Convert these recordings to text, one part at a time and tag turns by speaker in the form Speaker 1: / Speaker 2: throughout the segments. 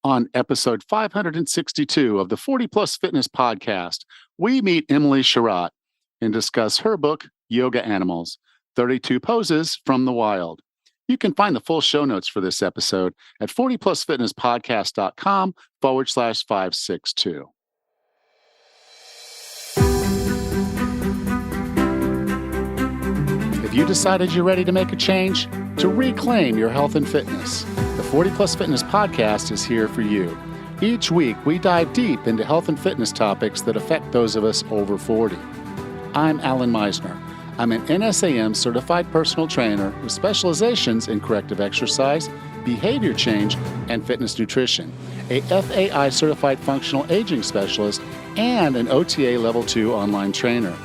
Speaker 1: On episode 562 of the 40 Plus Fitness Podcast, we meet Emily Sharratt and discuss her book, Yoga Animals 32 Poses from the Wild. You can find the full show notes for this episode at 40plusfitnesspodcast.com/562. Have you decided you're ready to make a change? To reclaim your health and fitness? The 40 Plus Fitness Podcast is here for you. Each week, we dive deep into health and fitness topics that affect those of us over 40. I'm Alan Meisner. I'm an NSAM certified personal trainer with specializations in corrective exercise, behavior change, and fitness nutrition, a FAI certified functional aging specialist, and an OTA Level 2 online trainer.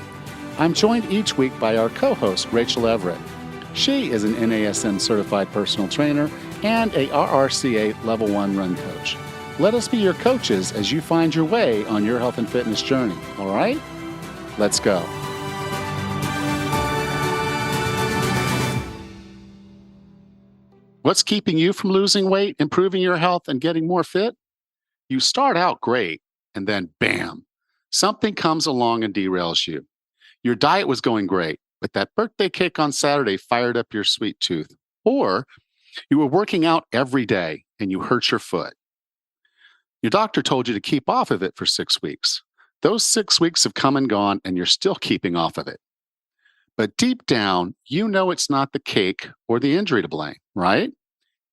Speaker 1: I'm joined each week by our co-host, Rachel Everett. She is an NASM certified personal trainer and a RRCA Level 1 run coach. Let us be your coaches as you find your way on your health and fitness journey. All right? Let's go. What's keeping you from losing weight, improving your health, and getting more fit? You start out great, and then bam, something comes along and derails you. Your diet was going great, but that birthday cake on Saturday fired up your sweet tooth. Or you were working out every day and you hurt your foot. Your doctor told you to keep off of it for 6 weeks. Those 6 weeks have come and gone, and you're still keeping off of it. But deep down, you know it's not the cake or the injury to blame, right?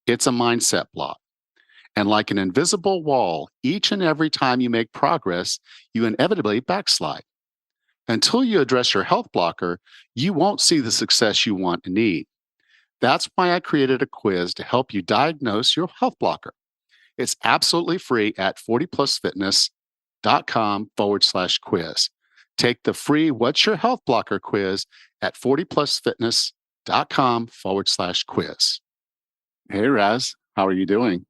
Speaker 1: It's a mindset block. And like an invisible wall, each and every time you make progress, you inevitably backslide. Until you address your health blocker, you won't see the success you want and need. That's why I created a quiz to help you diagnose your health blocker. It's absolutely free at 40plusfitness.com/quiz. Take the free What's Your Health Blocker quiz at 40plusfitness.com/quiz. Hey, Raz, how are you doing?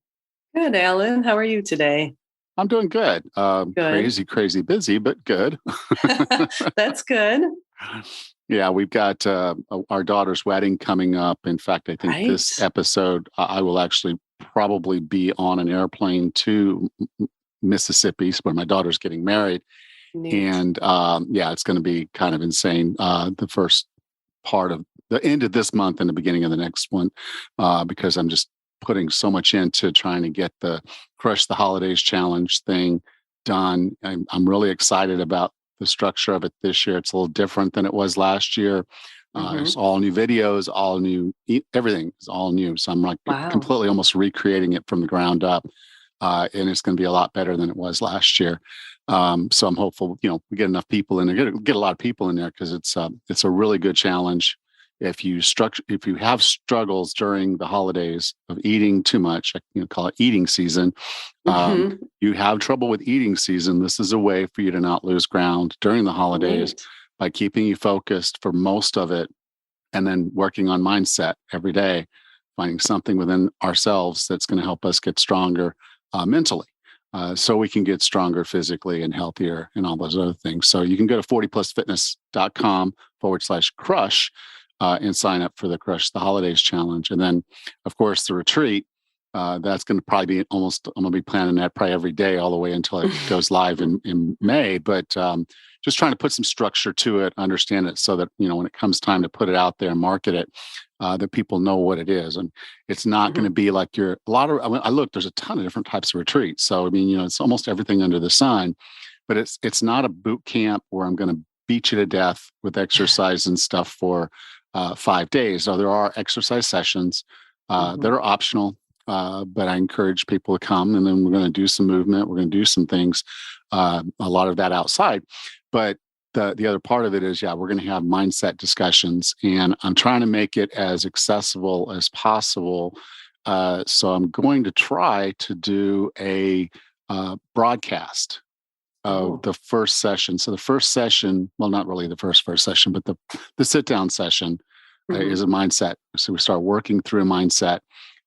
Speaker 2: Good, Alan. How are you today?
Speaker 1: I'm doing good.
Speaker 2: Good.
Speaker 1: Crazy busy, but good.
Speaker 2: That's good.
Speaker 1: Yeah, we've got our daughter's wedding coming up. In fact, I think this episode, I will actually probably be on an airplane to Mississippi where my daughter's getting married.
Speaker 2: Neat.
Speaker 1: And it's going to be kind of insane. The first part of the end of this month and the beginning of the next one, because I'm just putting so much into trying to get the Crush the Holidays Challenge thing done. I'm really excited about the structure of it this year. It's a little different than it was last year. It's all new videos, all new, everything is all new. So I'm like completely almost recreating it from the ground up. And it's going to be a lot better than it was last year. So I'm hopeful, we get enough people in there, get a lot of people in there, because it's a really good challenge. If you have struggles during the holidays of eating too much, call it eating season, you have trouble with eating season, this is a way for you to not lose ground during the holidays by keeping you focused for most of it, and then working on mindset every day, finding something within ourselves that's going to help us get stronger mentally, so we can get stronger physically and healthier and all those other things. So you can go to 40plusfitness.com/crush and sign up for the Crush the Holidays Challenge. And then, of course, the retreat, that's going to probably be I'm going to be planning that probably every day all the way until it goes live in May. But just trying to put some structure to it, understand it, so that, when it comes time to put it out there and market it, that people know what it is. And it's not going to be like there's a ton of different types of retreats. So, it's almost everything under the sun, but it's not a boot camp where I'm going to beat you to death with exercise and stuff for 5 days. So there are exercise sessions that are optional, but I encourage people to come, and then we're going to do some movement. We're going to do some things, a lot of that outside. But the other part of it is, we're going to have mindset discussions, and I'm trying to make it as accessible as possible. So I'm going to try to do a broadcast of the first session. So the first session, well, not really the first session, but the sit down session is a mindset. So we start working through a mindset.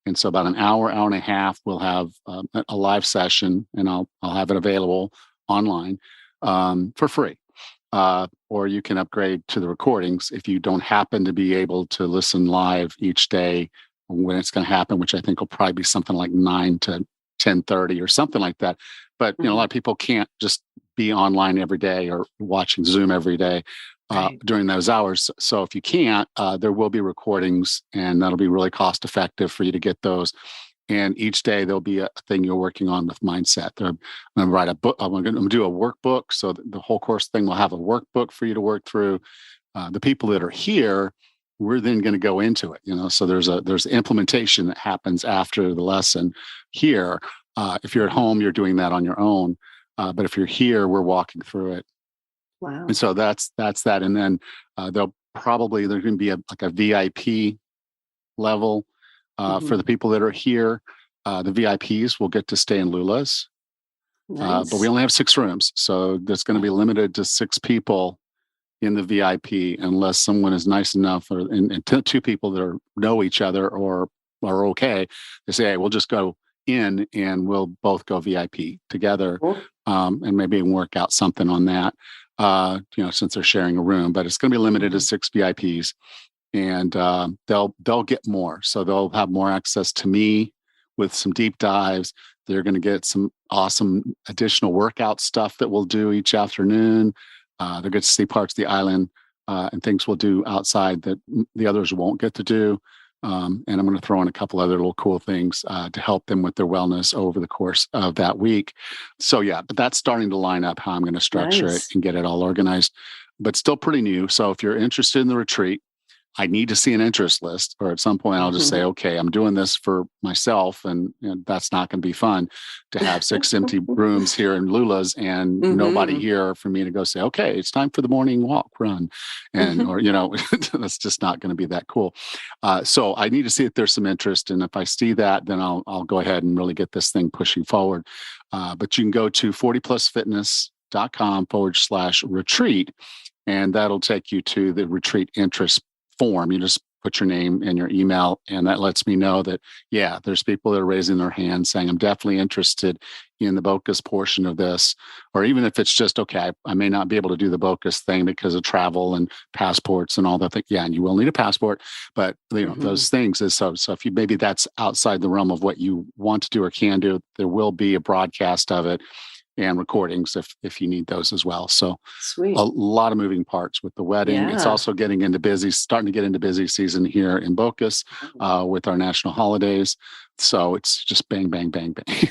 Speaker 1: And so about an hour and a half, we'll have a live session, and I'll have it available online for free. Or you can upgrade to the recordings if you don't happen to be able to listen live each day when it's going to happen, which I think will probably be something like 9 to 10:30 or something like that. But a lot of people can't just be online every day or watching Zoom every day during those hours. So if you can't, there will be recordings, and that'll be really cost effective for you to get those. And each day there'll be a thing you're working on with mindset. I'm going to write a book. I'm going to do a workbook. So the whole course thing will have a workbook for you to work through. The people that are here, we're then going to go into it. So there's implementation that happens after the lesson here. If you're at home, you're doing that on your own. But if you're here, we're walking through it.
Speaker 2: Wow.
Speaker 1: And so that's that. And then there's going to be a VIP level for the people that are here. The VIPs will get to stay in Lula's.
Speaker 2: Nice.
Speaker 1: But we only have 6 rooms. So there's going to be limited to 6 people in the VIP, unless someone is nice enough, and 2 people that know each other or are okay. They say, hey, we'll just go in and we'll both go VIP together.
Speaker 2: Cool.
Speaker 1: And maybe even work out something on that, since they're sharing a room. But it's going to be limited to 6 VIPs, and they'll get more. So they'll have more access to me with some deep dives. They're going to get some awesome additional workout stuff that we'll do each afternoon. They'll get to see parts of the island and things we'll do outside that the others won't get to do. And I'm going to throw in a couple other little cool things to help them with their wellness over the course of that week. So but that's starting to line up how I'm going to structure it and get it all organized, but still pretty new. So if you're interested in the retreat, I need to see an interest list, or at some point I'll just say, okay, I'm doing this for myself, and that's not going to be fun to have 6 empty rooms here in Lula's and nobody here for me to go say, okay, it's time for the morning walk, run, and or that's just not going to be that cool. So I need to see if there's some interest, and if I see that, then I'll go ahead and really get this thing pushing forward. But you can go to 40plusfitness.com/retreat, and that'll take you to the retreat interest form. You just put your name and your email, and that lets me know that, there's people that are raising their hands saying, I'm definitely interested in the BOCUS portion of this. Or even if it's just, okay, I may not be able to do the BOCUS thing because of travel and passports and all that thing. Yeah, and you will need a passport, but those things is so if you, maybe that's outside the realm of what you want to do or can do, there will be a broadcast of it and recordings if you need those as well. So
Speaker 2: sweet.
Speaker 1: A lot of moving parts with the wedding. Yeah. It's also starting to get into busy season here in BOCUS with our national holidays. So it's just bang, bang, bang, bang.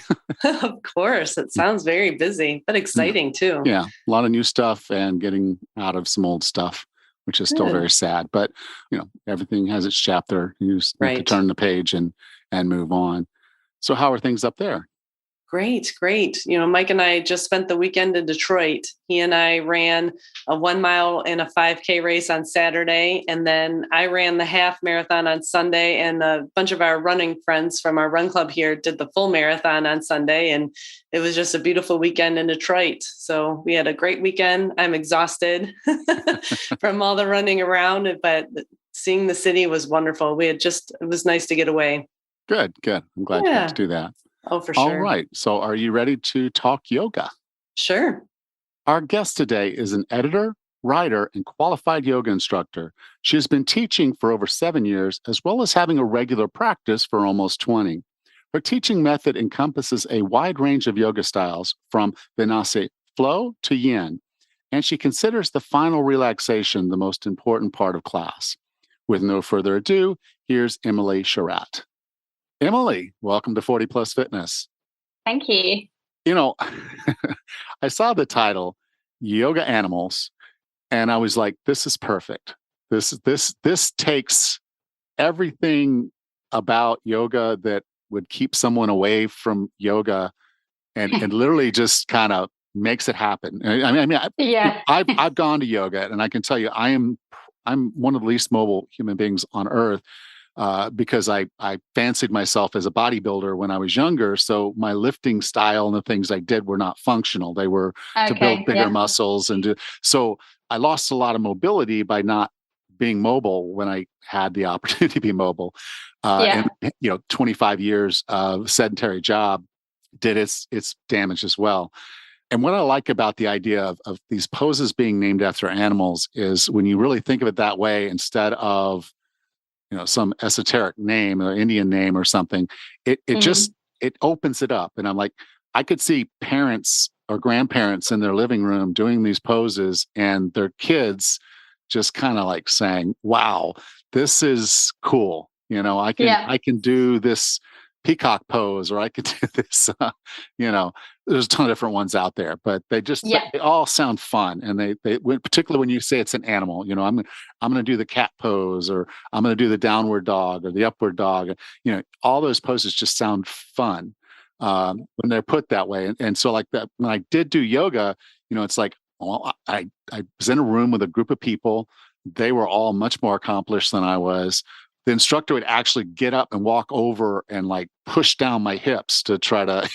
Speaker 2: Of course. It sounds very busy, but exciting too.
Speaker 1: Yeah. A lot of new stuff and getting out of some old stuff, which is still very sad. But, everything has its chapter. You just need to turn the page and move on. So how are things up there?
Speaker 2: Great. Mike and I just spent the weekend in Detroit. He and I ran a 1 mile and a 5K race on Saturday. And then I ran the half marathon on Sunday. And a bunch of our running friends from our run club here did the full marathon on Sunday. And it was just a beautiful weekend in Detroit. So we had a great weekend. I'm exhausted from all the running around, but seeing the city was wonderful. It was nice to get away.
Speaker 1: Good. I'm glad you got to do that.
Speaker 2: Oh, for sure.
Speaker 1: All right. So are you ready to talk yoga?
Speaker 2: Sure.
Speaker 1: Our guest today is an editor, writer, and qualified yoga instructor. She has been teaching for over 7 years, as well as having a regular practice for almost 20. Her teaching method encompasses a wide range of yoga styles, from Vinyasa Flow to Yin, and she considers the final relaxation the most important part of class. With no further ado, here's Emily Sharratt. Emily, welcome to 40 Plus Fitness.
Speaker 3: Thank you.
Speaker 1: I saw the title, Yoga Animals, and I was like, this is perfect. This takes everything about yoga that would keep someone away from yoga and literally just kind of makes it happen. I've gone to yoga, and I can tell you I'm one of the least mobile human beings on earth. Because I fancied myself as a bodybuilder when I was younger. So my lifting style and the things I did were not functional. They were to build bigger muscles. So I lost a lot of mobility by not being mobile when I had the opportunity to be mobile. And 25 years of sedentary job did its damage as well. And what I like about the idea of these poses being named after animals is when you really think of it that way, instead of some esoteric name or Indian name or something, it just it opens it up. And I'm like, I could see parents or grandparents in their living room doing these poses and their kids just kind of like saying, wow, this is cool.
Speaker 3: Yeah.
Speaker 1: I can do this peacock pose, or I could do this, there's a ton of different ones out there, but
Speaker 3: Yeah.
Speaker 1: they all sound fun. And particularly when you say it's an animal, I'm going to do the cat pose, or I'm going to do the downward dog or the upward dog. All those poses just sound fun when they're put that way. And so like that, when I did do yoga, it's like, well, I was in a room with a group of people. They were all much more accomplished than I was. The instructor would actually get up and walk over and like push down my hips to try to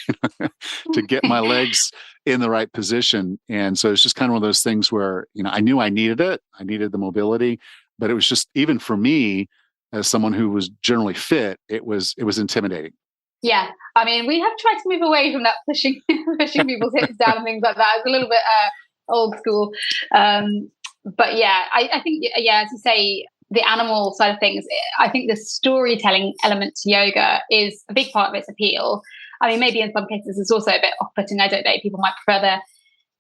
Speaker 1: to get my legs in the right position. And so it's just kind of one of those things where, I knew I needed it. I needed the mobility, but it was just, even for me as someone who was generally fit, it was intimidating.
Speaker 3: Yeah. I mean, we have tried to move away from that pushing pushing people's hips down and things like that. It's a little bit old school. But yeah, I think, yeah, as you say, the animal side of things, I think the storytelling element to yoga is a big part of its appeal. I mean, maybe in some cases it's also a bit off-putting. I don't know. People might prefer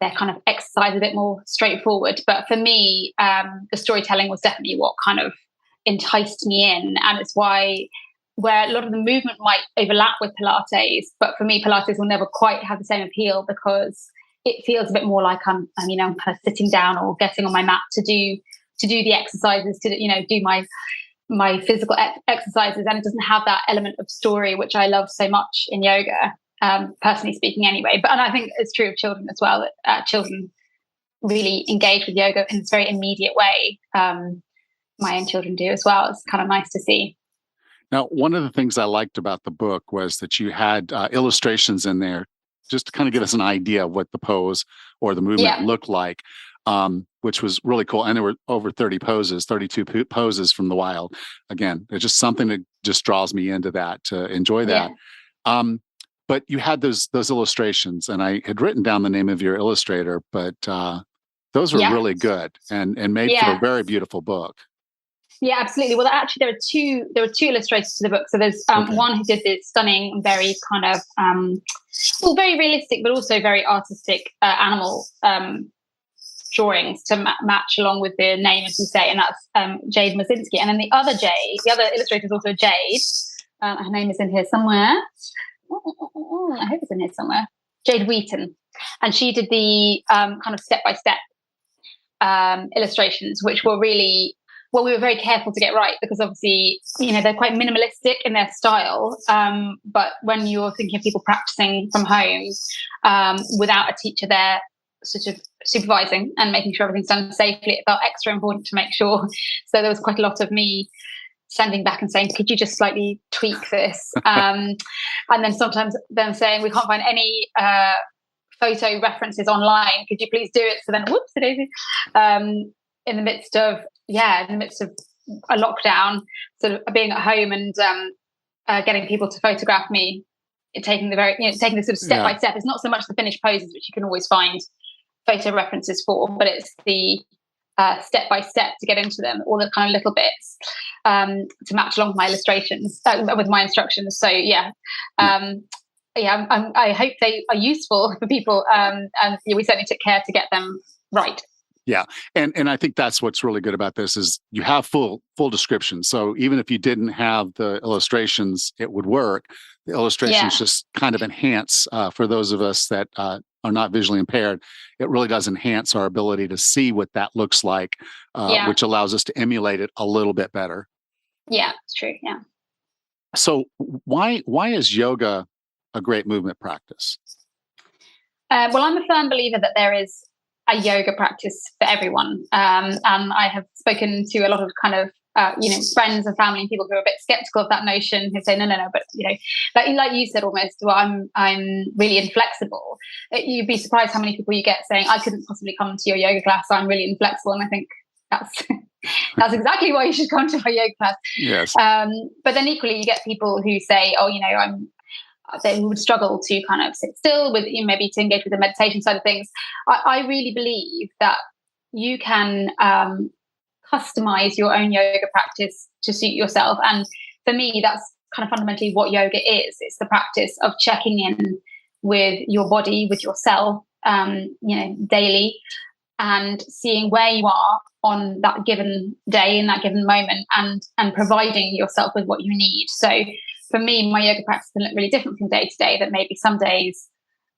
Speaker 3: their kind of exercise a bit more straightforward. But for me, the storytelling was definitely what kind of enticed me in. And it's where a lot of the movement might overlap with Pilates. But for me, Pilates will never quite have the same appeal because it feels a bit more like I'm kind of sitting down or getting on my mat to do the exercises, to do my physical exercises, and it doesn't have that element of story, which I love so much in yoga, personally speaking anyway. And I think it's true of children as well, that children really engage with yoga in this very immediate way. My own children do as well. It's kind of nice to see.
Speaker 1: Now, one of the things I liked about the book was that you had illustrations in there just to kind of give us an idea of what the pose or the movement looked like, which was really cool. And there were over 32 poses from the wild. Again, it's just something that just draws me into that, to enjoy that. But you had those illustrations, and I had written down the name of your illustrator, but those were really good and made for a very beautiful book.
Speaker 3: Yeah, absolutely. Well, actually, there were two illustrators to the book. So there's one who did this stunning, very kind of very realistic, but also very artistic animal drawings to match along with the name, as you say, and that's Jade Mazinski. And then the other illustrator is also Jade. Her name is in here somewhere. I hope it's in here somewhere. Jade Wheaton, and she did the kind of step-by-step illustrations, which were really. Well, we were very careful to get right because obviously, they're quite minimalistic in their style. But when you're thinking of people practicing from home without a teacher there sort of supervising and making sure everything's done safely, it felt extra important to make sure. So there was quite a lot of me standing back and saying, could you just slightly tweak this? And then sometimes them saying, we can't find any photo references online. Could you please do it? So then, whoops-a-daisy. In the midst of a lockdown, sort of being at home and getting people to photograph me, taking the sort of step by step. It's not so much the finished poses, which you can always find photo references for, but it's the step by step to get into them, all the kind of little bits to match along with my illustrations, with my instructions. So I hope they are useful for people, and we certainly took care to get them right.
Speaker 1: Yeah. And I think that's what's really good about this is you have full description. So even if you didn't have the illustrations, it would work. The illustrations just kind of enhance for those of us that are not visually impaired. It really does enhance our ability to see what that looks like, which allows us to emulate it a little bit better.
Speaker 3: Yeah, it's true. Yeah.
Speaker 1: So why is yoga a great movement practice?
Speaker 3: Well, I'm a firm believer that there is a yoga practice for everyone. And I have spoken to a lot of kind of, friends and family and people who are a bit skeptical of that notion, who say, no, but, like you said, almost, well, I'm really inflexible. You'd be surprised how many people you get saying, I couldn't possibly come to your yoga class. I'm really inflexible. And I think that's exactly why you should come to my yoga class.
Speaker 1: Yes.
Speaker 3: But then equally, you get people who say, oh, they would struggle to kind of sit still with, maybe to engage with the meditation side of things. I really believe that you can customize your own yoga practice to suit yourself. And for me, that's kind of fundamentally what yoga is. It's the practice of checking in with your body, with yourself, daily, and seeing where you are on that given day, in that given moment, and providing yourself with what you need. So for me, my yoga practice can look really different from day to day. That maybe some days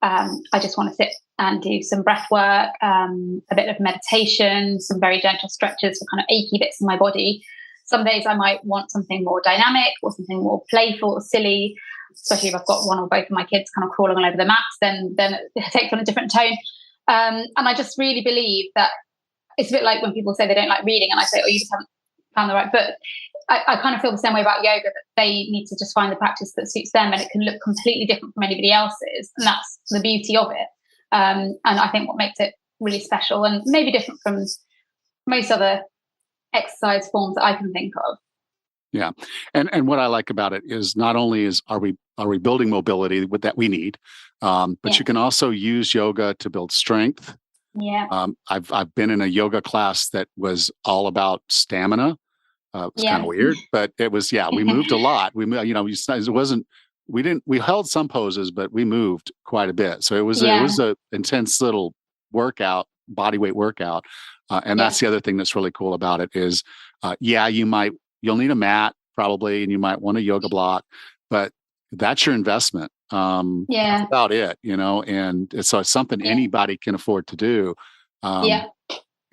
Speaker 3: I just want to sit and do some breath work, a bit of meditation, some very gentle stretches for kind of achy bits in my body. Some days I might want something more dynamic or something more playful or silly, especially if I've got one or both of my kids kind of crawling all over the mats, then it takes on a different tone. And I just really believe that it's a bit like when people say they don't like reading and I say, oh, you just haven't found the right book. I kind of feel the same way about yoga, that they need to just find the practice that suits them, and it can look completely different from anybody else's. And that's the beauty of it. And I think what makes it really special and maybe different from most other exercise forms that I can think of.
Speaker 1: Yeah. And what I like about it is not only are we building mobility with that we need, but you can also use yoga to build strength.
Speaker 3: Yeah.
Speaker 1: I've been in a yoga class that was all about stamina. It's kind of weird, but it was, we moved a lot. We held some poses, but we moved quite a bit. So it was a intense little workout, body weight workout. And that's the other thing that's really cool about it is, you'll need a mat probably, and you might want a yoga block, but that's your investment. That's about it, and so it's something anybody can afford to do.
Speaker 3: I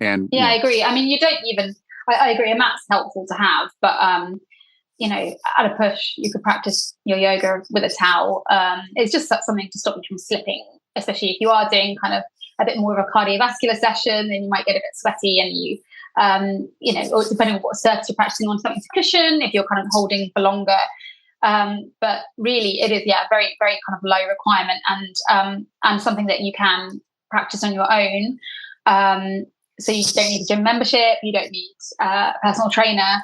Speaker 3: agree. I mean, you don't even, I agree, a mat's helpful to have, but at a push, you could practice your yoga with a towel. It's just something to stop you from slipping, especially if you are doing kind of a bit more of a cardiovascular session, then you might get a bit sweaty and you, or depending on what surface you're practicing on, something to cushion if you're kind of holding for longer. But really it is, very, very kind of low requirement and something that you can practice on your own. So you don't need a gym membership, you don't need a personal trainer,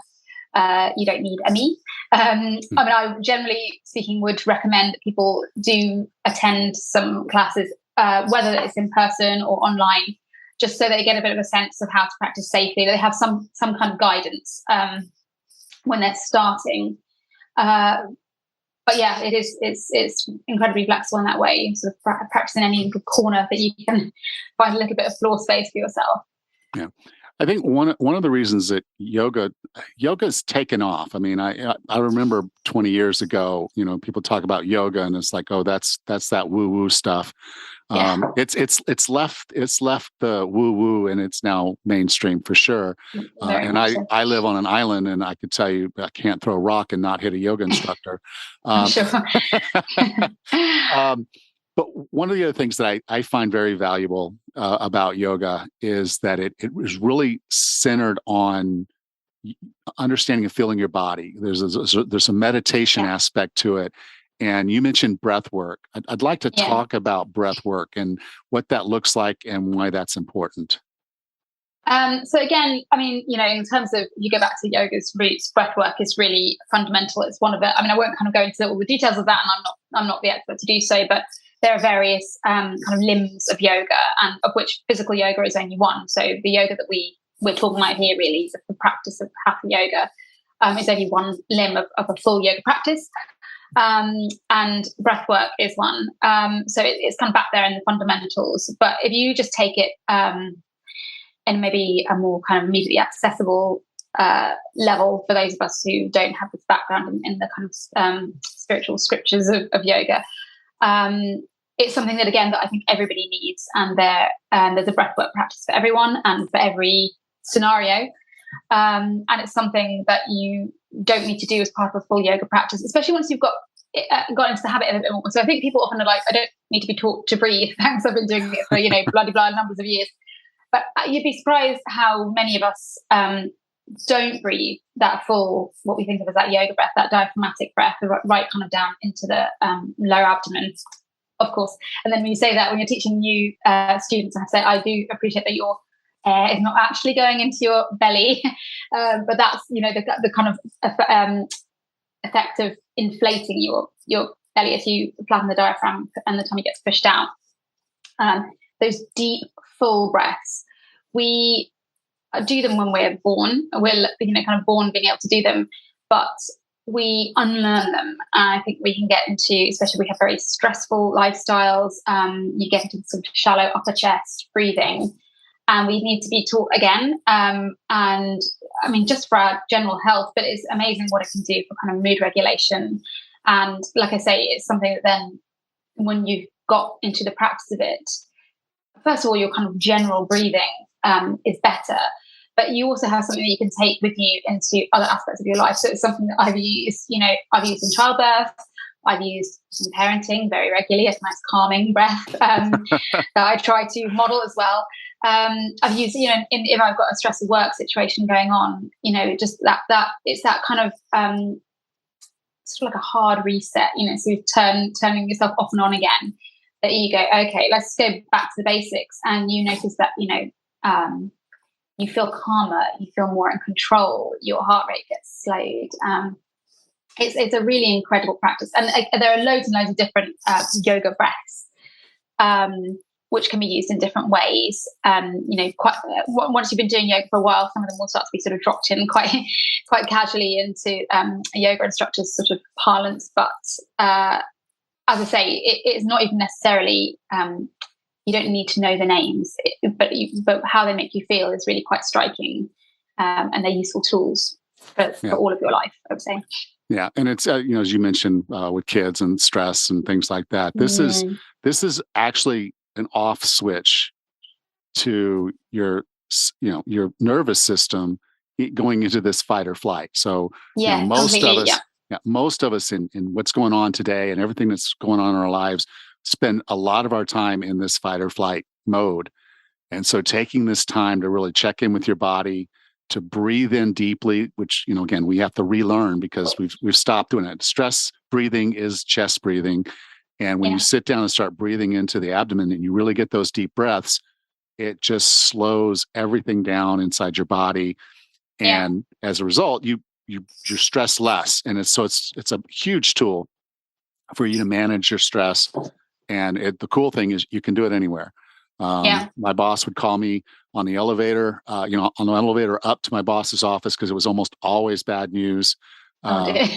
Speaker 3: you don't need a me. I generally speaking would recommend that people do attend some classes, whether it's in person or online, just so they get a bit of a sense of how to practice safely. They have some kind of guidance when they're starting. But it's incredibly flexible in that way. You sort of practice in any corner that you can find a little bit of floor space for yourself.
Speaker 1: Yeah. I think one of the reasons that yoga's taken off. I mean, I remember 20 years ago, people talk about yoga and it's like, oh, that's that woo woo stuff. It's left the woo woo and it's now mainstream for sure. And I live on an island and I could tell you I can't throw a rock and not hit a yoga instructor.
Speaker 3: Sure.
Speaker 1: But one of the other things that I find very valuable about yoga is that it is really centered on understanding and feeling your body. There's a meditation aspect to it. And you mentioned breath work. I'd like to talk about breath work and what that looks like and why that's important.
Speaker 3: So again, I mean, in terms of, you go back to yoga's roots, breath work is really fundamental. It's one of it. I mean, I won't kind of go into all the details of that, and I'm not the expert to do so, but there are various kind of limbs of yoga, and of which physical yoga is only one. So the yoga that we're talking about here really is the practice of hatha yoga. Is only one limb of a full yoga practice. And breath work is one. So it's kind of back there in the fundamentals. But if you just take it in maybe a more kind of immediately accessible level for those of us who don't have this background in the kind of spiritual scriptures of yoga, it's something that, again, that I think everybody needs. And there's a breathwork practice for everyone and for every scenario. And it's something that you don't need to do as part of a full yoga practice, especially once you've got into the habit of it a bit more. So I think people often are like, I don't need to be taught to breathe. Thanks, I've been doing it for, bloody numbers of years. But you'd be surprised how many of us don't breathe that full, what we think of as that yoga breath, that diaphragmatic breath, the right kind of down into the lower abdomen, of course. And then when you say that, when you're teaching new students, I say, I do appreciate that your air is not actually going into your belly, but that's, the kind of effect of inflating your belly as you flatten the diaphragm and the tummy gets pushed out. Those deep, full breaths, we do them when we're born. We're kind of born being able to do them, but we unlearn them. I think we can get into, especially if we have very stressful lifestyles, you get into sort of shallow upper chest breathing, and we need to be taught again. And I mean, just for our general health, but it's amazing what it can do for kind of mood regulation. And like I say, it's something that then when you've got into the practice of it, first of all, your kind of general breathing is better, but you also have something that you can take with you into other aspects of your life. So it's something that I've used in childbirth. I've used in parenting very regularly, a nice calming breath that I try to model as well. I've used, if I've got a stressful work situation going on, just that it's that kind of sort of like a hard reset, so you're turning yourself off and on again, that you go, okay, let's go back to the basics. And you notice that, you feel calmer, you feel more in control, your heart rate gets slowed. It's a really incredible practice. And there are loads and loads of different yoga breaths, which can be used in different ways. Once you've been doing yoga for a while, some of them will start to be sort of dropped in quite casually into a yoga instructor's sort of parlance. But as I say, it's not even necessarily, you don't need to know the names, but how they make you feel is really quite striking. And they're useful tools for all of your life, I would say.
Speaker 1: Yeah. And it's, as you mentioned, with kids and stress and things like that, this is actually an off switch to your nervous system going into this fight or flight. So most of us in what's going on today and everything that's going on in our lives spend a lot of our time in this fight or flight mode. And so taking this time to really check in with your body, to breathe in deeply, which, again, we have to relearn because we've stopped doing it. Stress breathing is chest breathing. And when you sit down and start breathing into the abdomen and you really get those deep breaths, it just slows everything down inside your body. And as a result, you're stressed less. And it's a huge tool for you to manage your stress. And the cool thing is you can do it anywhere. My boss would call me on the elevator, on the elevator up to my boss's office because it was almost always bad news. That's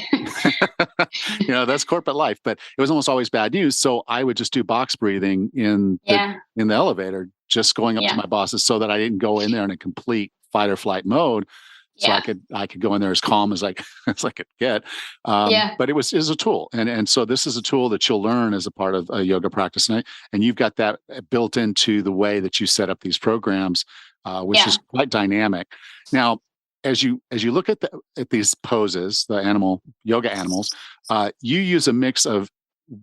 Speaker 1: corporate life, but it was almost always bad news. So I would just do box breathing in the elevator, just going up to my bosses so that I didn't go in there in a complete fight or flight mode. So I could go in there as calm as I could get. But it was a tool. And so this is a tool that you'll learn as a part of a yoga practice. And you've got that built into the way that you set up these programs, which is quite dynamic. Now, as you look at these poses, the yoga animals, you use a mix of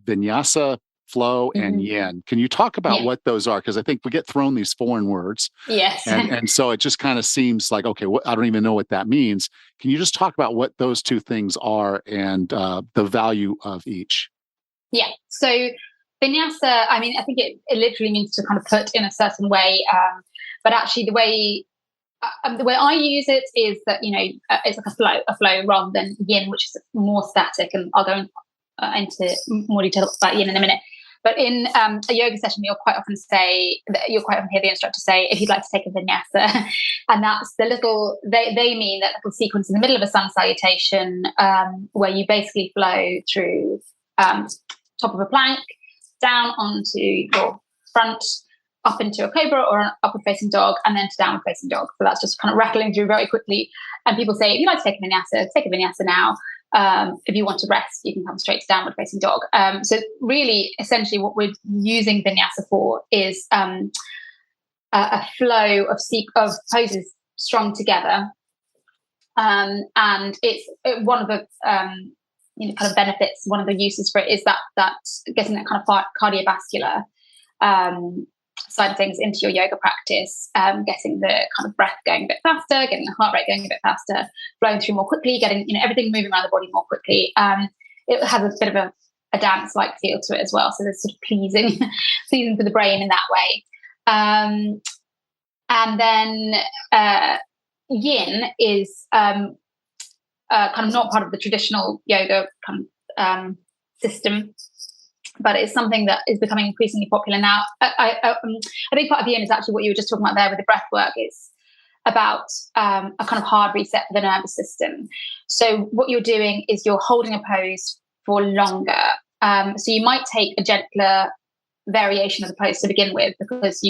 Speaker 1: Vinyasa Flow and Yin. Can you talk about what those are? Because I think we get thrown these foreign words.
Speaker 3: Yes.
Speaker 1: And so it just kind of seems like, okay, I don't even know what that means. Can you just talk about what those two things are and the value of each? Yeah.
Speaker 3: So Vinyasa, I mean, I think it literally means to kind of put in a certain way. But actually the way I use it is that, it's like a flow rather than Yin, which is more static. And I'll go into more detail about Yin in a minute. But in a yoga session, you'll quite often hear the instructor say, if you'd like to take a vinyasa, and that's the little, they mean that little sequence in the middle of a sun salutation, where you basically flow through top of a plank, down onto your front, up into a cobra or an upward facing dog, and then to downward facing dog. So that's just kind of rattling through very quickly. And people say, if you'd like to take a vinyasa now. If you want to rest, you can come straight to downward facing dog. So really, essentially, what we're using vinyasa for is a flow of poses strung together, and it's one of the kind of benefits. One of the uses for it is that getting that kind of cardiovascular side of things into your yoga practice, getting the kind of breath going a bit faster, getting the heart rate going a bit faster, flowing through more quickly, getting everything moving around the body more quickly. It has a bit of a dance-like feel to it as well, so there's sort of pleasing for the brain in that way. And then Yin is kind of not part of the traditional yoga kind of system, but it's something that is becoming increasingly popular now. I think part of Yin is actually what you were just talking about there with the breath work. It's about a kind of hard reset for the nervous system. So what you're doing is you're holding a pose for longer. So you might take a gentler variation of the pose to begin with, because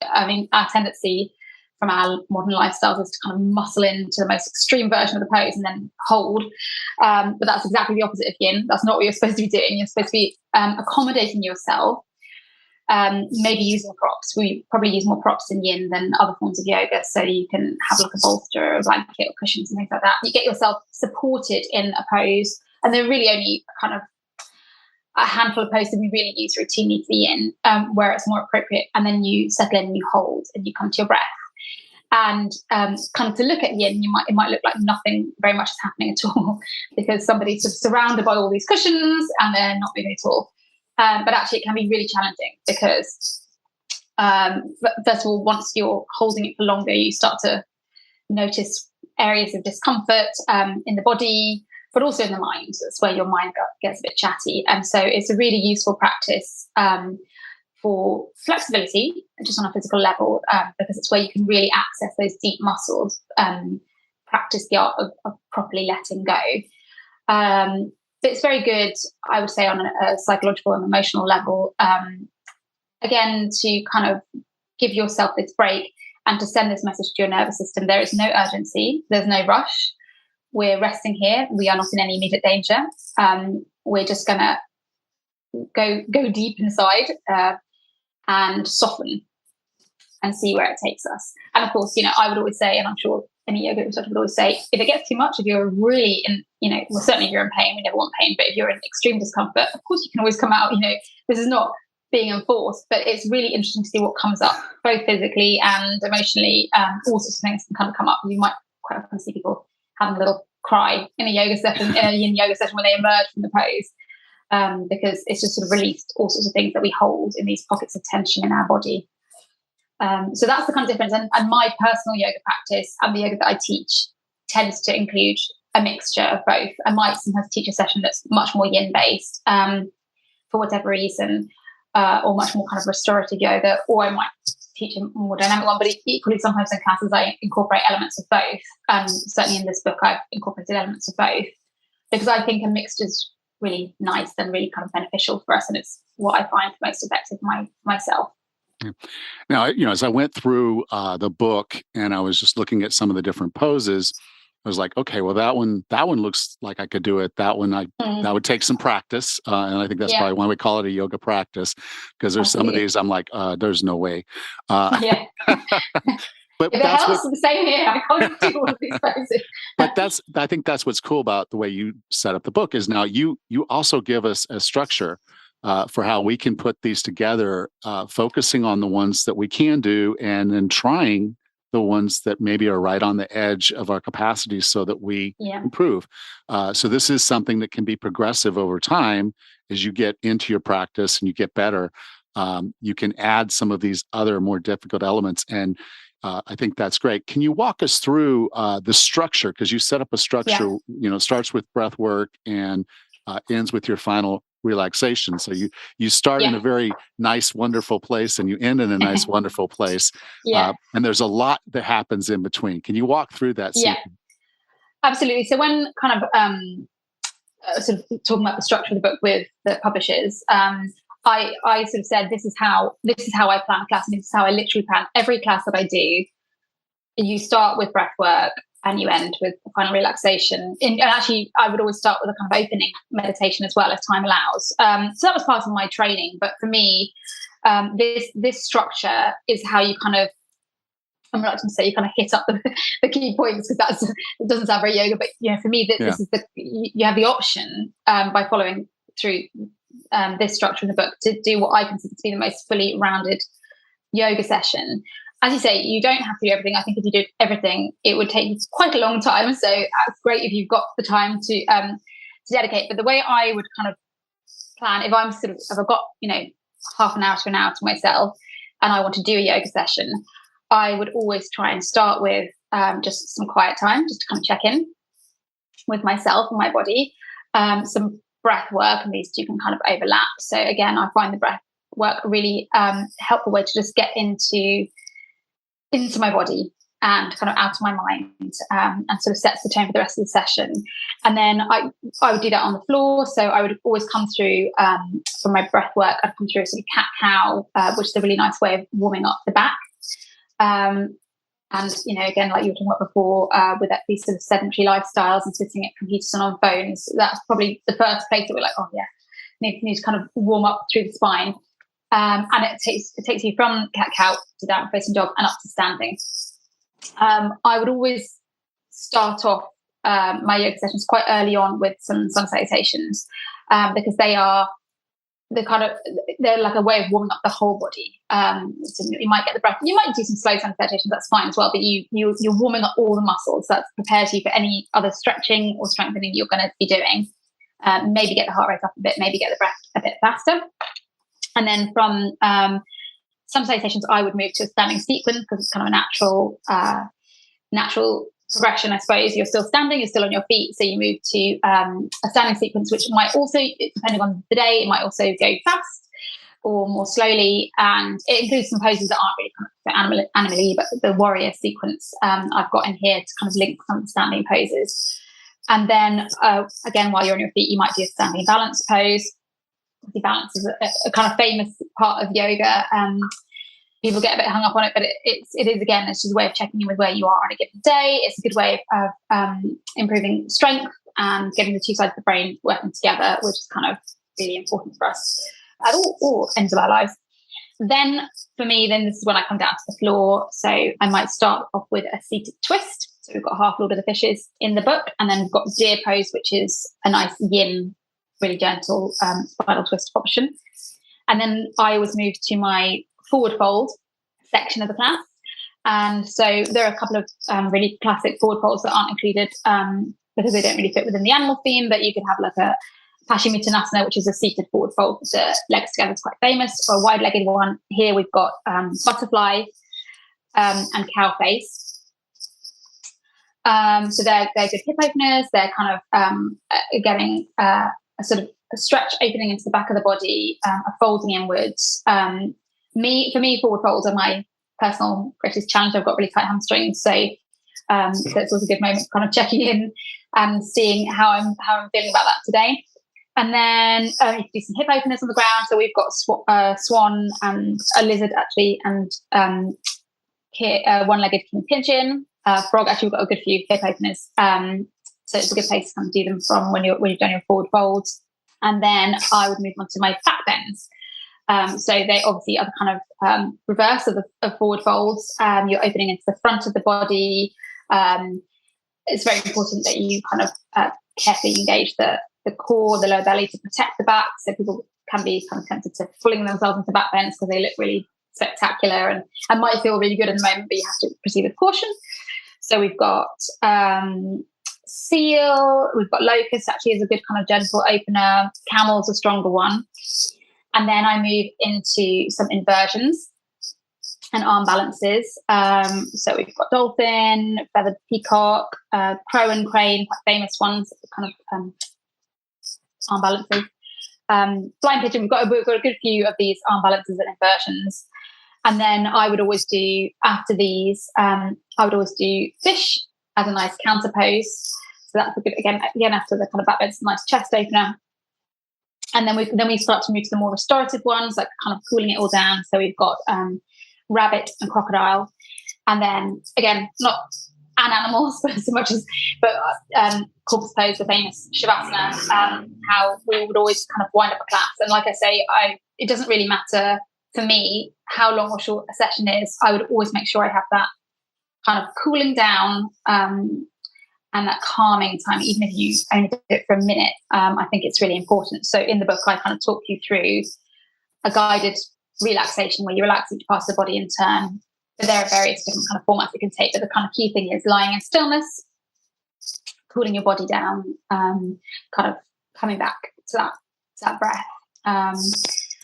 Speaker 3: our tendency from our modern lifestyles is to kind of muscle into the most extreme version of the pose and then hold. But that's exactly the opposite of yin. That's not what you're supposed to be doing. You're supposed to be accommodating yourself, maybe using props. We probably use more props in yin than other forms of yoga. So you can have like a bolster or a blanket or cushions and things like that. You get yourself supported in a pose. And there are really only kind of a handful of poses that we really use routinely for the yin, where it's more appropriate. And then you settle in and you hold and you come to your breath. And kind of to look at yin, it might look like nothing very much is happening at all, because somebody's sort of surrounded by all these cushions and they're not moving at all. But actually, it can be really challenging because, first of all, once you're holding it for longer, you start to notice areas of discomfort in the body, but also in the mind. That's where your mind gets a bit chatty. And so it's a really useful practice for flexibility, just on a physical level, because it's where you can really access those deep muscles, practice the art of properly letting go. But it's very good, I would say, on a psychological and emotional level, again, to kind of give yourself this break and to send this message to your nervous system. There is no urgency. There's no rush. We're resting here. We are not in any immediate danger. We're just going to go deep inside and soften and see where it takes us. And of course, I would always say, and I'm sure any yoga instructor would always say, if it gets too much, if you're really in, well, certainly if you're in pain, we never want pain, but if you're in extreme discomfort, of course you can always come out, this is not being enforced, but it's really interesting to see what comes up, both physically and emotionally. All sorts of things can kind of come up. You might quite often see people having a little cry in a yoga session, in a yin yoga session when they emerge from the pose. Because it's just sort of released all sorts of things that we hold in these pockets of tension in our body. So that's the kind of difference. And my personal yoga practice and the yoga that I teach tends to include a mixture of both. I might sometimes teach a session that's much more yin-based for whatever reason, or much more kind of restorative yoga, or I might teach a more dynamic one, but equally sometimes in classes I incorporate elements of both. Certainly in this book I've incorporated elements of both, because I think a mixture is really nice and really kind of beneficial for us, and it's what I find most effective myself.
Speaker 1: Yeah. Now, as I went through the book and I was just looking at some of the different poses, I was like, okay, well, that one looks like I could do it. That one, that would take some practice, and I think that's probably why we call it a yoga practice, because there's some of these I'm like, there's no way.
Speaker 3: Yeah.
Speaker 1: But
Speaker 3: if it helps, the same here. I can't do all of these poses.
Speaker 1: But I think that's what's cool about the way you set up the book is now you also give us a structure for how we can put these together, focusing on the ones that we can do and then trying the ones that maybe are right on the edge of our capacities so that we improve. So this is something that can be progressive over time as you get into your practice and you get better. You can add some of these other more difficult elements, and I think that's great. Can you walk us through the structure? Because you set up a structure, starts with breath work and ends with your final relaxation. So you start in a very nice, wonderful place and you end in a nice, wonderful place. And there's a lot that happens in between. Can you walk through that?
Speaker 3: Yeah, absolutely. So when kind of sort of talking about the structure of the book with the publishers, I sort of said, this is how I plan a class. And this is how I literally plan every class that I do. You start with breath work and you end with the final relaxation. And actually, I would always start with a kind of opening meditation as well, if time allows. So that was part of my training. But for me, this structure is how you kind of, I'm reluctant to say you kind of hit up the key points, because it doesn't sound very yoga. But for me, this is you have the option by following through this structure in the book to do what I consider to be the most fully rounded yoga session. As you say, you don't have to do everything. I think if you did everything, it would take quite a long time. So it's great if you've got the time to dedicate. But the way I would kind of plan, if I've got half an hour to an hour to myself, and I want to do a yoga session, I would always try and start with just some quiet time, just to kind of check in with myself and my body. Some breath work, and these two can kind of overlap. So again, I find the breath work a really helpful way to just get into my body and kind of out of my mind, and sort of sets the tone for the rest of the session. And then I would do that on the floor. So I would always come through, from my breath work, I'd come through a sort of cat-cow, which is a really nice way of warming up the back. And, again, like you were talking about before, with these sort of sedentary lifestyles and sitting at computers and on phones, that's probably the first place that we're like, oh yeah, need to kind of warm up through the spine. And it takes you from cat-cow to down facing dog and up to standing. I would always start off my yoga sessions quite early on with some sun salutations, because they're like a way of warming up the whole body. So you might get the breath. You might do some slow sun salutations. That's fine as well. But you're warming up all the muscles. That prepares you for any other stretching or strengthening you're going to be doing. Maybe get the heart rate up a bit. Maybe get the breath a bit faster. And then from some salutations, I would move to a standing sequence because it's kind of a natural progression, I suppose. You're still standing, you're still on your feet, so you move to a standing sequence, which might also, depending on the day, it might also go fast or more slowly, and it includes some poses that aren't really kind of animally, but the warrior sequence I've got in here to kind of link some standing poses. And then again, while you're on your feet, you might do a standing balance pose. The balance is a kind of famous part of yoga. People get a bit hung up on it, but it is, again, it's just a way of checking in with where you are on a given day. It's a good way of improving strength and getting the two sides of the brain working together, which is kind of really important for us at all ends of our lives. Then for me, this is when I come down to the floor. So I might start off with a seated twist. So we've got Half Lord of the Fishes in the book, and then we've got deer pose, which is a nice yin, really gentle spinal twist option. And then I always move to my forward fold section of the class. And so there are a couple of really classic forward folds that aren't included because they don't really fit within the animal theme, but you could have like a Paschimottanasana, which is a seated forward fold with the legs together. It's quite famous. Or a wide-legged one. Here we've got butterfly and cow face. So they're good hip openers. They're kind of getting a sort of a stretch opening into the back of the body, a folding inwards. For me, forward folds are my personal greatest challenge. I've got really tight hamstrings, so it's always a good moment kind of checking in and seeing how I'm feeling about that today. And then you can do some hip openers on the ground. So we've got swan and a lizard actually, and one-legged king pigeon, frog. Actually, we've got a good few hip openers. So it's a good place to kind of do them from when you've done your forward folds. And then I would move on to my back bends. So they obviously are the kind of reverse of forward folds. You're opening into the front of the body. It's very important that you kind of carefully engage the core, the lower belly to protect the back. So people can be kind of tempted to fling themselves into back bends because they look really spectacular and might feel really good in the moment, but you have to proceed with caution. So we've got seal, we've got locust actually is a good kind of gentle opener. Camel's a stronger one. And then I move into some inversions and arm balances. So we've got dolphin, feathered peacock, crow and crane, quite famous ones, kind of arm balances. Flying pigeon, we've got a good few of these arm balances and inversions. And then I would always do, after these, I would always do fish as a nice counter pose. So that's a good, again after the kind of back bend, it's a nice chest opener. And then we start to move to the more restorative ones, like kind of cooling it all down. So we've got rabbit and crocodile. And then, again, not an animal so much as, but corpse pose, the famous Shavasana, how we would always kind of wind up a class. And like I say, it doesn't really matter for me how long or short a session is. I would always make sure I have that kind of cooling down and that calming time, even if you only do it for a minute. I think it's really important. So in the book, I kind of talk you through a guided relaxation where you relax each part of the body in turn. But there are various different kind of formats it can take. But the kind of key thing is lying in stillness, cooling your body down, kind of coming back to that breath.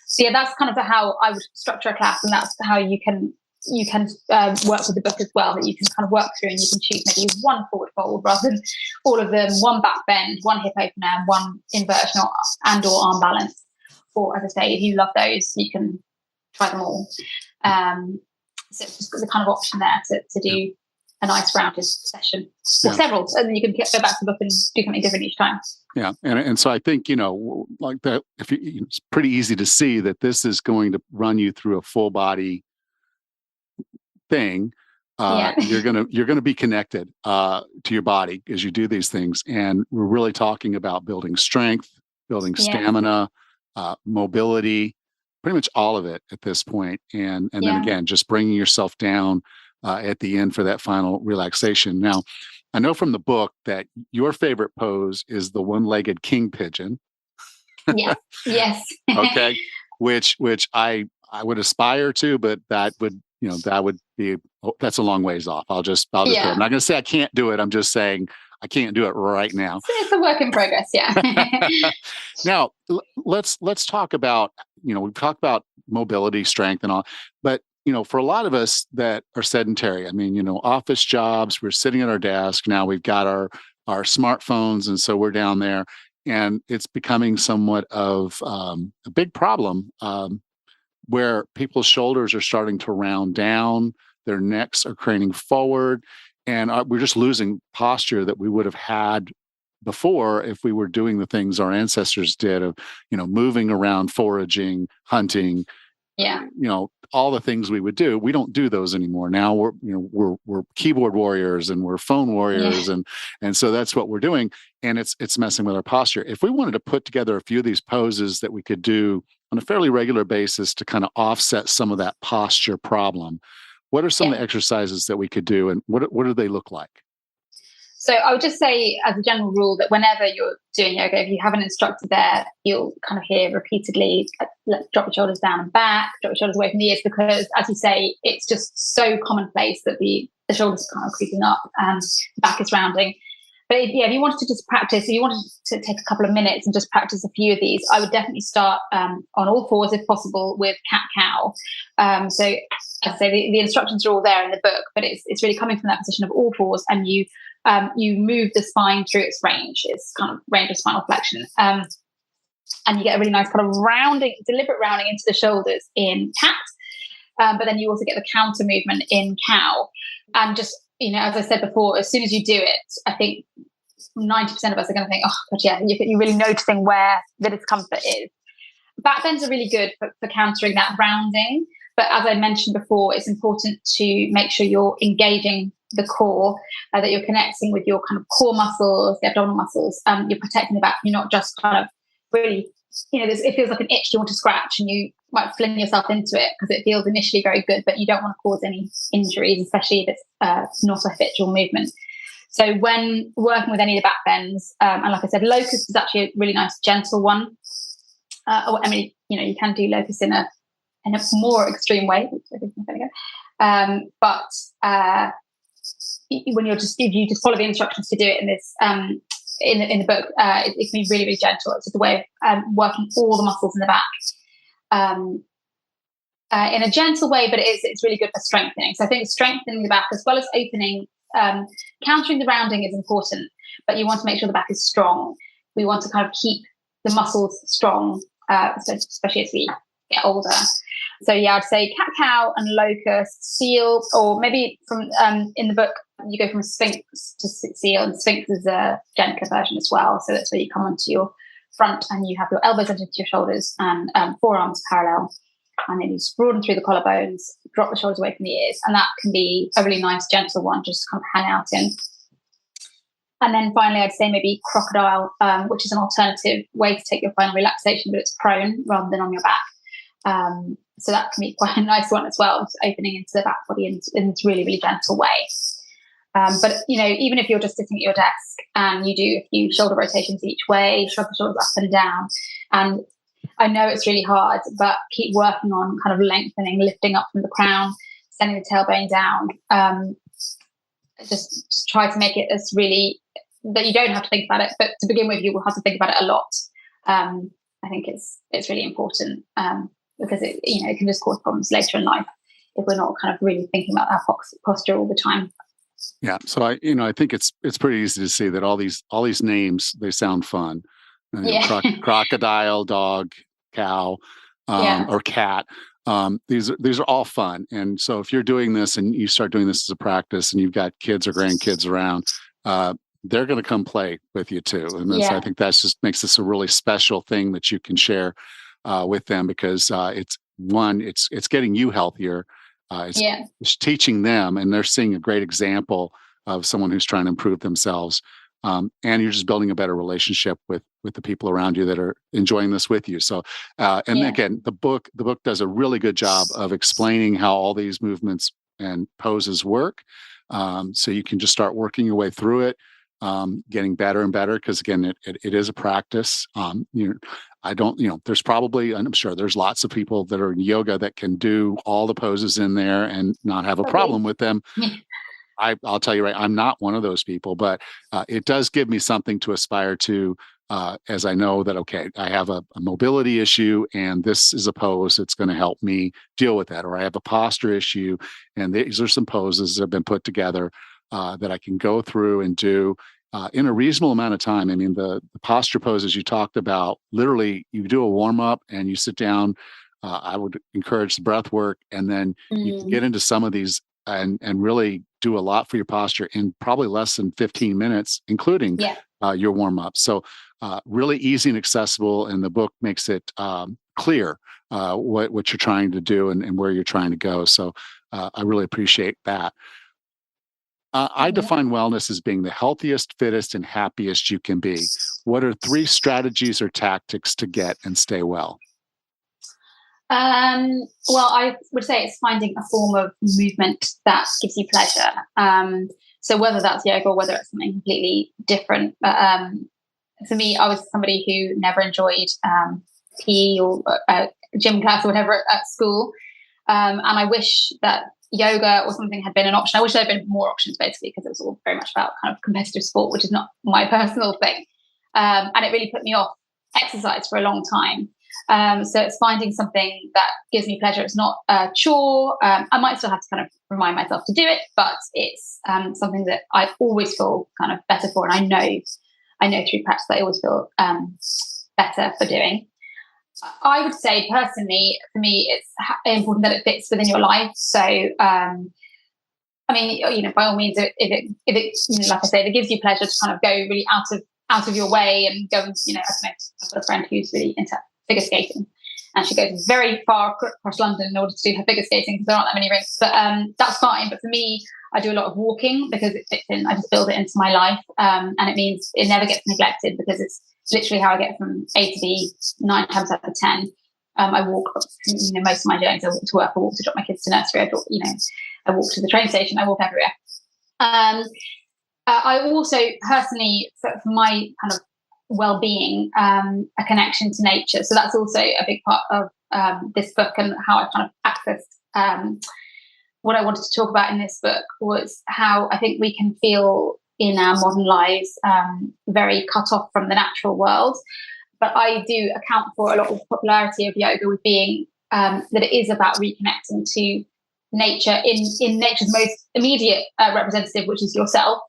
Speaker 3: So yeah, that's kind of how I would structure a class, and that's how you can work with the book as well, that you can kind of work through and you can choose maybe one forward fold rather than all of them, one back bend, one hip opener, one inversion or arm balance. Or as I say, if you love those, you can try them all. So it's just the kind of option there to do a nice rounded session, or several, and then you can go back to the book and do something different each time.
Speaker 1: Yeah, and so I think, like that, it's pretty easy to see that this is going to run you through a full body thing. You're gonna be connected to your body as you do these things, and we're really talking about building strength, building stamina, mobility, pretty much all of it at this point. And then again, just bringing yourself down at the end for that final relaxation. Now, I know from the book that your favorite pose is the one-legged king pigeon.
Speaker 3: Yeah. Yes.
Speaker 1: Okay. Which I would aspire to, but that would be, that's a long ways off. I'll just I'm not going to say I can't do it. I'm just saying I can't do it right now.
Speaker 3: It's a work in progress. Yeah.
Speaker 1: Now let's talk about, we've talked about mobility, strength and all, but for a lot of us that are sedentary, I mean, office jobs, we're sitting at our desk. Now we've got our smartphones. And so we're down there, and it's becoming somewhat of a big problem where people's shoulders are starting to round down, their necks are craning forward, and we're just losing posture that we would have had before if we were doing the things our ancestors did of, moving around, foraging, hunting, all the things we would do. We don't do those anymore. Now we're keyboard warriors and we're phone warriors. And so that's what we're doing. And it's messing with our posture. If we wanted to put together a few of these poses that we could do on a fairly regular basis to kind of offset some of that posture problem, what are some of the exercises that we could do, and what do they look like?
Speaker 3: So I would just say, as a general rule, that whenever you're doing yoga, if you have an instructor there, you'll kind of hear repeatedly, drop your shoulders down and back, drop your shoulders away from the ears, because, as you say, it's just so commonplace that the shoulders are kind of creeping up and the back is rounding. But if you wanted to just practice, if you wanted to take a couple of minutes and just practice a few of these, I would definitely start on all fours if possible with cat-cow. So as I say, the instructions are all there in the book, but it's really coming from that position of all fours, and you move the spine through its range. It's kind of range of spinal flexion. And you get a really nice kind of deliberate rounding into the shoulders in cat. But then you also get the counter movement in cow. And just, as I said before, as soon as you do it, I think 90% of us are going to think, oh, God, yeah, you're really noticing where the discomfort is. Back bends are really good for countering that rounding. But as I mentioned before, it's important to make sure you're engaging the core, that you're connecting with your kind of core muscles, the abdominal muscles. You're protecting the back. You're not just kind of really, it feels like an itch you want to scratch, and you might fling yourself into it because it feels initially very good, but you don't want to cause any injuries, especially if it's not a habitual movement. So when working with any of the back bends, and like I said, locust is actually a really nice gentle one. You can do locust in a more extreme way, which I think I'm going to go. But when if you just follow the instructions to do it in this in the book, it can be really, really gentle. It's just a way of working all the muscles in the back in a gentle way, but it's really good for strengthening. So I think strengthening the back as well as opening, countering the rounding is important, but you want to make sure the back is strong. We want to kind of keep the muscles strong, especially as we get older. So I'd say cat-cow and locust, seal, or maybe from in the book you go from sphinx to seal, and sphinx is a gentler version as well. So that's where you come onto your front and you have your elbows underneath your shoulders and forearms parallel, and then you just broaden through the collarbones, drop the shoulders away from the ears, and that can be a really nice gentle one, just kind of hang out in. And then finally, I'd say maybe crocodile, which is an alternative way to take your final relaxation, but it's prone rather than on your back. So that can be quite a nice one as well, just opening into the back body in this really, really gentle way. But, even if you're just sitting at your desk and you do a few shoulder rotations each way, shrug the shoulders up and down. And I know it's really hard, but keep working on kind of lengthening, lifting up from the crown, sending the tailbone down. Just try to make it as really that you don't have to think about it. But to begin with, you will have to think about it a lot. I think it's really important because it can just cause problems later in life if we're not kind of really thinking about our posture all the time.
Speaker 1: Yeah. So I think it's pretty easy to see that all these names, they sound fun. Crocodile, dog, cow, or cat. These are all fun. And so if you're doing this and you start doing this as a practice and you've got kids or grandkids around, they're going to come play with you too. And I think that's just makes this a really special thing that you can share with them, because it's getting you healthier. It's teaching them, and they're seeing a great example of someone who's trying to improve themselves. And you're just building a better relationship with the people around you that are enjoying this with you. So, again, the book does a really good job of explaining how all these movements and poses work. So you can just start working your way through it, getting better and better. Because again, it is a practice. There's probably, I'm sure there's lots of people that are in yoga that can do all the poses in there and not have a problem with them. I'll tell you, right, I'm not one of those people, but it does give me something to aspire to, as I know that, okay, I have a mobility issue and this is a pose that's going to help me deal with that. Or I have a posture issue and these are some poses that have been put together that I can go through and do in a reasonable amount of time. I mean, the posture poses you talked about, literally you do a warm up and you sit down. I would encourage the breath work, and then you can get into some of these and really do a lot for your posture in probably less than 15 minutes, including your warm up. So really easy and accessible. And the book makes it clear what you're trying to do and where you're trying to go. So I really appreciate that. I define wellness as being the healthiest, fittest, and happiest you can be. What are 3 strategies or tactics to get and stay well?
Speaker 3: Well, I would say it's finding a form of movement that gives you pleasure. So whether that's yoga or whether it's something completely different. But for me, I was somebody who never enjoyed PE or gym class or whatever at school. And I wish that yoga or something had been an option. I wish there had been more options, basically, because it was all very much about kind of competitive sport, which is not my personal thing. And it really put me off exercise for a long time. So it's finding something that gives me pleasure. It's not a chore. I might still have to kind of remind myself to do it, but it's something that I always feel kind of better for. And I know through practice that I always feel better for doing. I would say personally, for me, it's important that it fits within your life. So, I mean, by all means, if it, like I say, if it gives you pleasure to kind of go really out of your way and go, I don't know, I've got a friend who's really into figure skating, and she goes very far across London in order to do her figure skating because there aren't that many rinks. But that's fine. But for me, I do a lot of walking because it fits in. I just build it into my life, and it means it never gets neglected because it's literally how I get from A to B 9 times out of 10. I walk, most of my journeys. I walk to work, I walk to drop my kids to nursery. I walk to the train station. I walk everywhere. I also personally, for my kind of well-being, a connection to nature. So that's also a big part of this book, and how I kind of accessed what I wanted to talk about in this book was how I think we can feel in our modern lives very cut off from the natural world. But I do account for a lot of the popularity of yoga with being that it is about reconnecting to nature in nature's most immediate representative, which is yourself.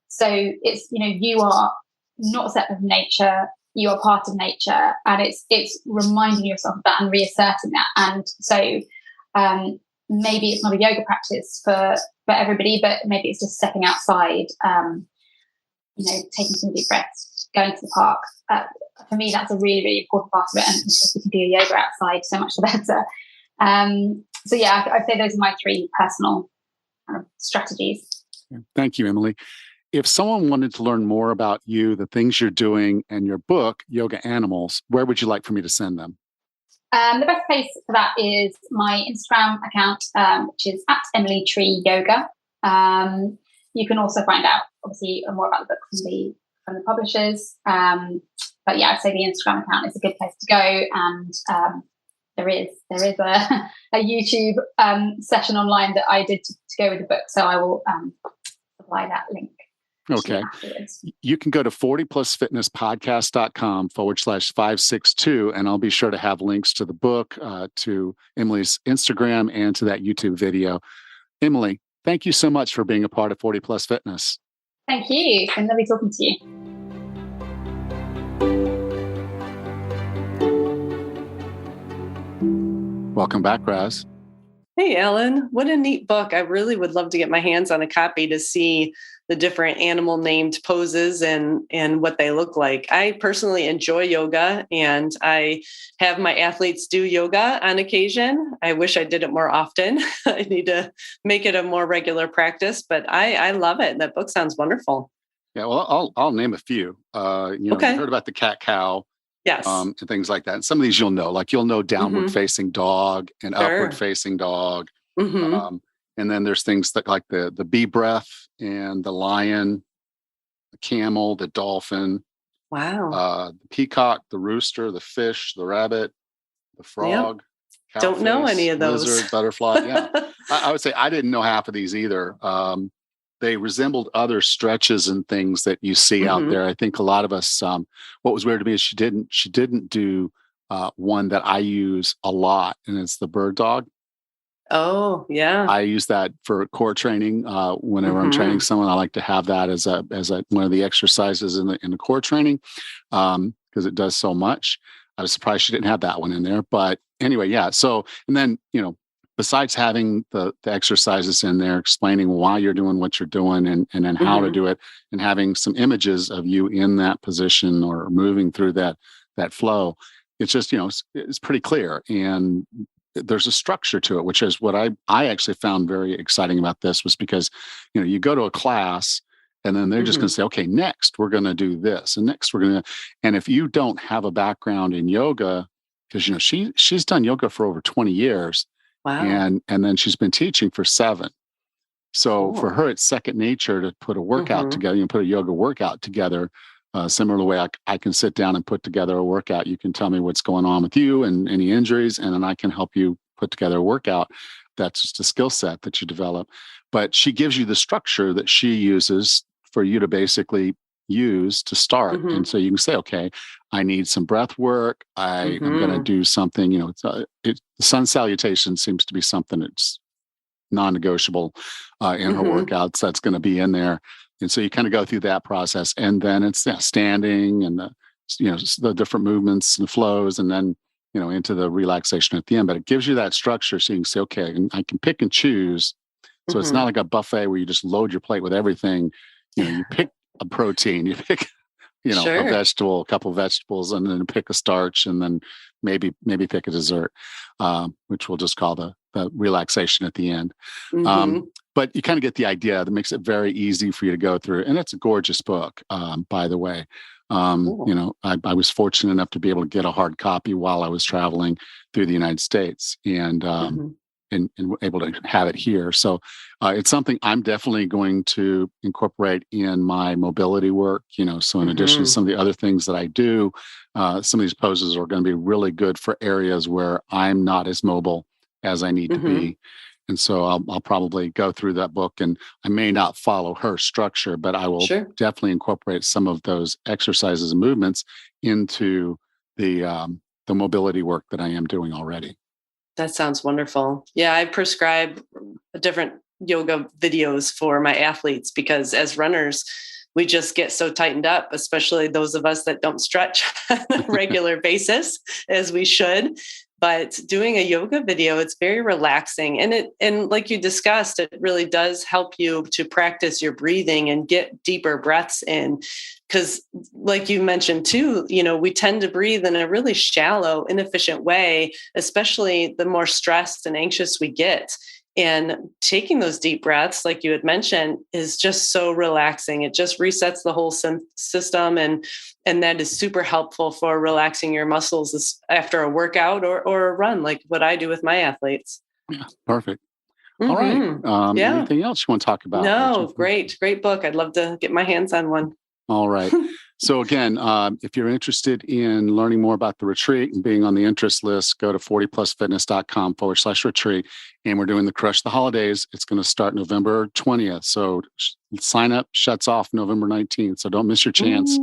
Speaker 3: So it's, you are not separate from nature, you are part of nature, and it's reminding yourself of that and reasserting that. And so maybe it's not a yoga practice for everybody, but maybe it's just stepping outside, taking some deep breaths, going to the park. For me, that's a really, really important part of it. And if you can do yoga outside, so much the better. So yeah, I'd say those are my 3 personal kind of strategies.
Speaker 1: Thank you, Emily. If someone wanted to learn more about you, the things you're doing, and your book, Yoga Animals, where would you like for me to send them?
Speaker 3: The best place for that is my Instagram account, which is @EmilyTreeYoga. You can also find out, obviously, more about the book from the publishers. But yeah, I'd say the Instagram account is a good place to go. And there is a YouTube session online that I did to go with the book. So I will supply that link.
Speaker 1: Okay. You can go to 40plusfitnesspodcast.com/562, and I'll be sure to have links to the book, to Emily's Instagram, and to that YouTube video. Emily, thank you so much for being a part of 40 Plus Fitness.
Speaker 3: Thank you. It's been lovely talking to you.
Speaker 1: Welcome back, Raz.
Speaker 2: Hey, Ellen, what a neat book. I really would love to get my hands on a copy to see the different animal named poses and what they look like. I personally enjoy yoga, and I have my athletes do yoga on occasion. I wish I did it more often. I need to make it a more regular practice, but I love it. That book sounds wonderful.
Speaker 1: Yeah, well, I'll name a few. You
Speaker 2: Okay.
Speaker 1: heard about the cat cow
Speaker 2: Yes.
Speaker 1: and things like that. And some of these you'll know, like you'll know downward
Speaker 2: Mm-hmm.
Speaker 1: facing dog and upward
Speaker 2: Sure.
Speaker 1: facing dog.
Speaker 2: Mm-hmm.
Speaker 1: Um, and then there's things that like the bee breath and the lion, the camel, the dolphin,
Speaker 2: Wow.
Speaker 1: the peacock, the rooster, the fish, the rabbit, the
Speaker 2: Yep.
Speaker 1: frog, cow
Speaker 2: Don't know any
Speaker 1: face,
Speaker 2: of those.
Speaker 1: lizard, butterfly. Yeah. I would say I didn't know half of these either. They resembled other stretches and things that you see out
Speaker 2: Mm-hmm.
Speaker 1: there. I think a lot of us. What was weird to me is she didn't do one that I use a lot, and it's the bird dog.
Speaker 2: Oh, yeah.
Speaker 1: I use that for core training. Whenever I'm training
Speaker 2: Mm-hmm.
Speaker 1: someone, I like to have that as a one of the exercises in the core training because it does so much. I was surprised she didn't have that one in there, but anyway, yeah. So and then besides having the exercises in there, explaining why you're doing what you're doing and then how to
Speaker 2: Mm-hmm.
Speaker 1: do it, and having some images of you in that position or moving through that flow, it's just it's pretty clear and there's a structure to it, which is what I actually found very exciting about this was because, you go to a class and then they're just going
Speaker 2: Mm-hmm.
Speaker 1: to say, okay, next we're going to do this. And next we're going to, and if you don't have a background in yoga, because, she's done yoga for over 20 years
Speaker 2: Wow.
Speaker 1: and then she's been teaching for 7. So for
Speaker 2: Cool.
Speaker 1: her, it's second nature to put a workout
Speaker 2: Mm-hmm.
Speaker 1: together, put a yoga workout together. Similar to the way I can sit down and put together a workout. You can tell me what's going on with you and any injuries, and then I can help you put together a workout. That's just a skill set that you develop. But she gives you the structure that she uses for you to basically use to start. And
Speaker 2: Mm-hmm.
Speaker 1: so you can say, okay, I need some breath work. I am going to
Speaker 2: Mm-hmm.
Speaker 1: do something, the sun salutation seems to be something that's non-negotiable in her
Speaker 2: Mm-hmm.
Speaker 1: workouts. That's going to be in there, and so you kind of go through that process, and then it's standing and the different movements and flows, and then into the relaxation at the end. But it gives you that structure, so you can say, okay, I can pick and choose. So it's not
Speaker 2: Mm-hmm.
Speaker 1: like a buffet where you just load your plate with everything. You pick a protein, you pick a
Speaker 2: Sure.
Speaker 1: vegetable, a couple of vegetables, and then pick a starch, and then maybe pick a dessert, which we'll just call the relaxation at the end.
Speaker 2: Mm-hmm.
Speaker 1: Um, but you kind of get the idea. That makes it very easy for you to go through, and it's a gorgeous book, by the way.
Speaker 2: Cool.
Speaker 1: I was fortunate enough to be able to get a hard copy while I was traveling through the United States,
Speaker 2: Mm-hmm.
Speaker 1: and able to have it here. So it's something I'm definitely going to incorporate in my mobility work. So in addition to
Speaker 2: Mm-hmm.
Speaker 1: some of the other things that I do, some of these poses are going to be really good for areas where I'm not as mobile as I need to
Speaker 2: Mm-hmm.
Speaker 1: be. And so I'll probably go through that book, and I may not follow her structure, but I will
Speaker 2: Sure.
Speaker 1: definitely incorporate some of those exercises and movements into the mobility work that I am doing already.
Speaker 2: That sounds wonderful. Yeah, I prescribe different yoga videos for my athletes because as runners, we just get so tightened up, especially those of us that don't stretch on a regular basis as we should. But doing a yoga video, it's very relaxing. And like you discussed, it really does help you to practice your breathing and get deeper breaths in. Because like you mentioned too, we tend to breathe in a really shallow, inefficient way, especially the more stressed and anxious we get. And taking those deep breaths, like you had mentioned, is just so relaxing. It just resets the whole system, and that is super helpful for relaxing your muscles after a workout or a run, like what I do with my athletes.
Speaker 1: Yeah, perfect. All right.
Speaker 2: Hmm. Yeah.
Speaker 1: Anything else you want to talk about?
Speaker 2: No, great book. I'd love to get my hands on one.
Speaker 1: All right. So again, if you're interested in learning more about the retreat and being on the interest list, go to 40plusfitness.com/retreat. And we're doing the Crush the Holidays. It's going to start November 20th. So sign up, shuts off November 19th. So don't miss your chance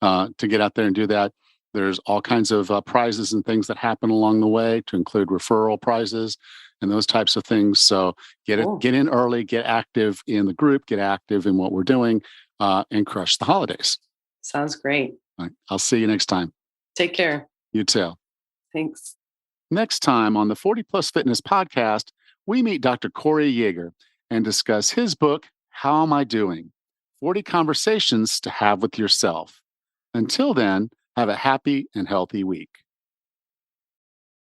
Speaker 2: Mm,
Speaker 1: to get out there and do that. There's all kinds of prizes and things that happen along the way, to include referral prizes and those types of things. So
Speaker 2: cool.
Speaker 1: get in early, get active in the group, get active in what we're doing, and crush the holidays.
Speaker 2: Sounds great.
Speaker 1: All right. I'll see you next time.
Speaker 2: Take care.
Speaker 1: You too.
Speaker 2: Thanks.
Speaker 1: Next time on the 40 Plus Fitness podcast, we meet Dr. Corey Yeager and discuss his book, How Am I Doing? 40 Conversations to Have with Yourself. Until then, have a happy and healthy week.